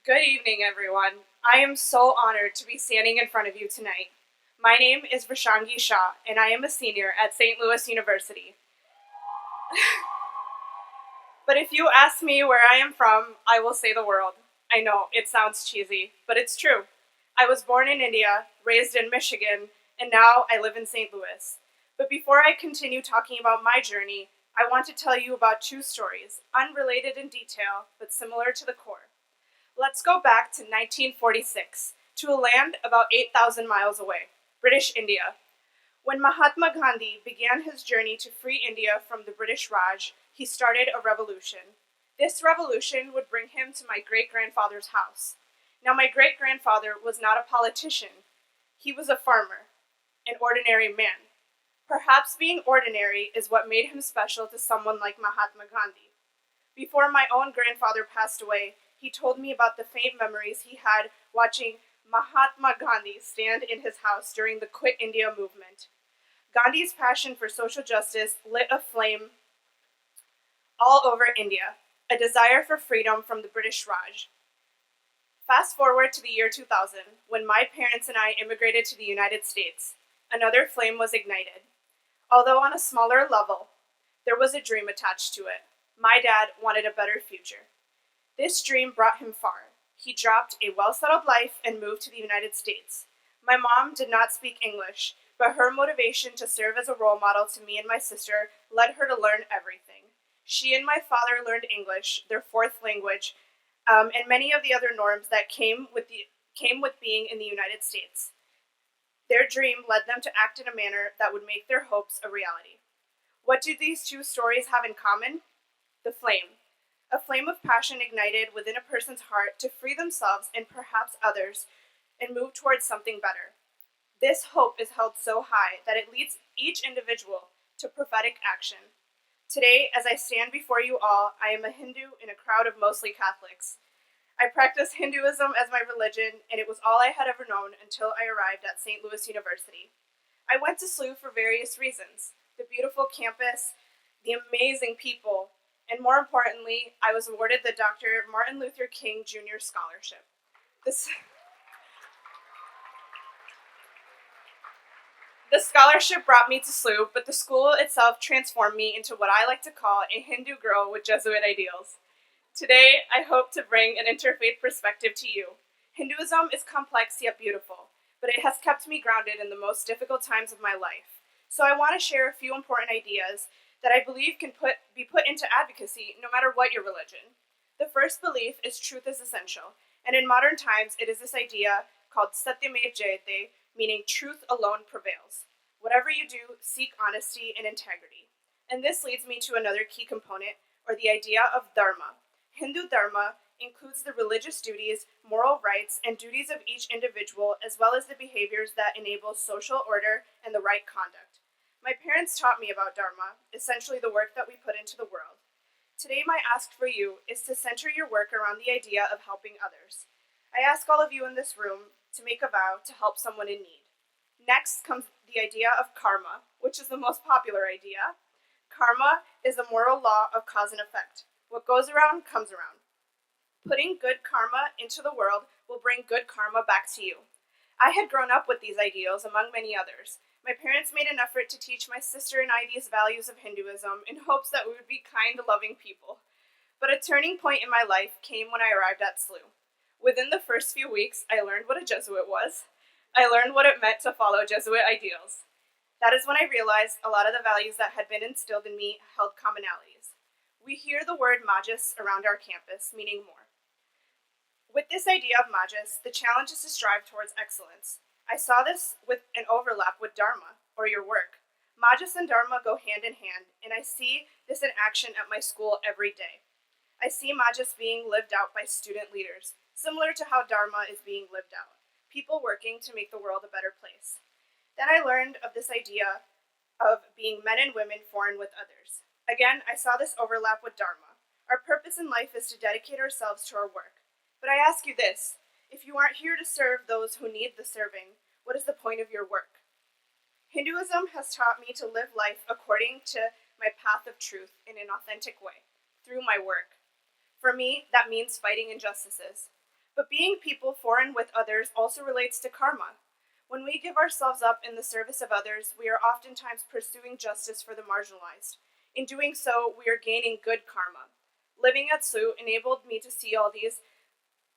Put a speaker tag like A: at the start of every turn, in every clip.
A: Good evening, everyone. I am so honored to be standing in front of you tonight. My name is Vrushangi Shah, and I am a senior at St. Louis University. But if you ask me where I am from, I will say the world. I know, it sounds cheesy, but it's true. I was born in India, raised in Michigan, and now I live in St. Louis. But before I continue talking about my journey, I want to tell you about two stories, unrelated in detail, but similar to the core. Let's go back to 1946, to a land about 8,000 miles away, British India. When Mahatma Gandhi began his journey to free India from the British Raj, he started a revolution. This revolution would bring him to my great-grandfather's house. Now, my great-grandfather was not a politician. He was a farmer, an ordinary man. Perhaps being ordinary is what made him special to someone like Mahatma Gandhi. Before my own grandfather passed away, he told me about the faint memories he had watching Mahatma Gandhi stand in his house during the Quit India movement. Gandhi's passion for social justice lit a flame all over India, a desire for freedom from the British Raj. Fast forward to the year 2000, when my parents and I immigrated to the United States. Another flame was ignited. Although on a smaller level, there was a dream attached to it. My dad wanted a better future. This dream brought him far. He dropped a well-settled life and moved to the United States. My mom did not speak English, but her motivation to serve as a role model to me and my sister led her to learn everything. She and my father learned English, their fourth language, and many of the other norms that came with being in the United States. Their dream led them to act in a manner that would make their hopes a reality. What do these two stories have in common? The flame. A flame of passion ignited within a person's heart to free themselves and perhaps others and move towards something better. This hope is held so high that it leads each individual to prophetic action. Today, as I stand before you all, I am a Hindu in a crowd of mostly Catholics. I practice Hinduism as my religion, and it was all I had ever known until I arrived at St. Louis University. I went to SLU for various reasons: the beautiful campus, the amazing people, and more importantly, I was awarded the Dr. Martin Luther King Jr. Scholarship. The scholarship brought me to SLU, but the school itself transformed me into what I like to call a Hindu girl with Jesuit ideals. Today, I hope to bring an interfaith perspective to you. Hinduism is complex yet beautiful, but it has kept me grounded in the most difficult times of my life. So I want to share a few important ideas that I believe can be put into advocacy no matter what your religion. The first belief is truth is essential, and in modern times it is this idea called Satyamev Jayate, meaning truth alone prevails. Whatever you do, seek honesty and integrity. And this leads me to another key component, or the idea of dharma. Hindu dharma includes the religious duties, moral rights, and duties of each individual, as well as the behaviors that enable social order and the right conduct. My parents taught me about dharma, essentially the work that we put into the world. Today, my ask for you is to center your work around the idea of helping others. I ask all of you in this room to make a vow to help someone in need. Next comes the idea of karma, which is the most popular idea. Karma is a moral law of cause and effect. What goes around comes around. Putting good karma into the world will bring good karma back to you. I had grown up with these ideals, among many others. My parents made an effort to teach my sister and I these values of Hinduism in hopes that we would be kind, loving people. But a turning point in my life came when I arrived at SLU. Within the first few weeks, I learned what a Jesuit was. I learned what it meant to follow Jesuit ideals. That is when I realized a lot of the values that had been instilled in me held commonalities. We hear the word Majas around our campus, meaning more. With this idea of Majas, the challenge is to strive towards excellence. I saw this with an overlap with Dharma, or your work. Majas and Dharma go hand in hand, and I see this in action at my school every day. I see Majas being lived out by student leaders, similar to how Dharma is being lived out. People working to make the world a better place. Then I learned of this idea of being men and women foreign with others. Again, I saw this overlap with Dharma. Our purpose in life is to dedicate ourselves to our work. But I ask you this: if you aren't here to serve those who need the serving, what is the point of your work? Hinduism has taught me to live life according to my path of truth in an authentic way, through my work. For me, that means fighting injustices. But being people for and with others also relates to karma. When we give ourselves up in the service of others, we are oftentimes pursuing justice for the marginalized. In doing so, we are gaining good karma. Living at SLU enabled me to see all these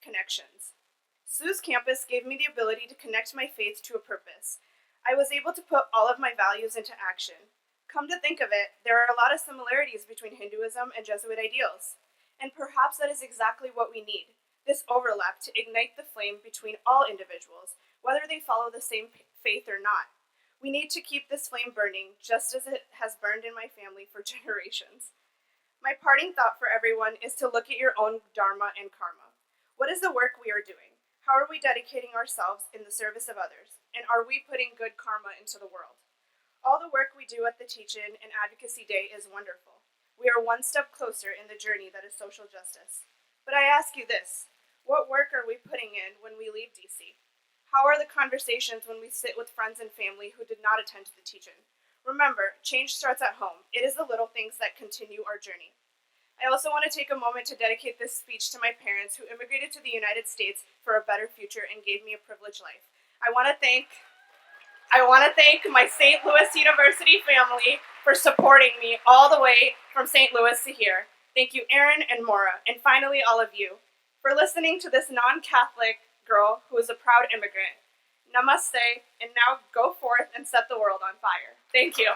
A: connections. SLU's campus gave me the ability to connect my faith to a purpose. I was able to put all of my values into action. Come to think of it, there are a lot of similarities between Hinduism and Jesuit ideals. And perhaps that is exactly what we need, this overlap to ignite the flame between all individuals, whether they follow the same faith or not. We need to keep this flame burning, just as it has burned in my family for generations. My parting thought for everyone is to look at your own dharma and karma. What is the work we are doing? How are we dedicating ourselves in the service of others? And are we putting good karma into the world? All the work we do at the Teach-In and Advocacy Day is wonderful. We are one step closer in the journey that is social justice. But I ask you this, what work are we putting in when we leave DC? How are the conversations when we sit with friends and family who did not attend the Teach-In? Remember, change starts at home. It is the little things that continue our journey. I also want to take a moment to dedicate this speech to my parents who immigrated to the United States for a better future and gave me a privileged life. I want to thank my St. Louis University family for supporting me all the way from St. Louis to here. Thank you, Erin and Maura, and finally all of you, for listening to this non-Catholic girl who is a proud immigrant. Namaste, and now go forth and set the world on fire. Thank you.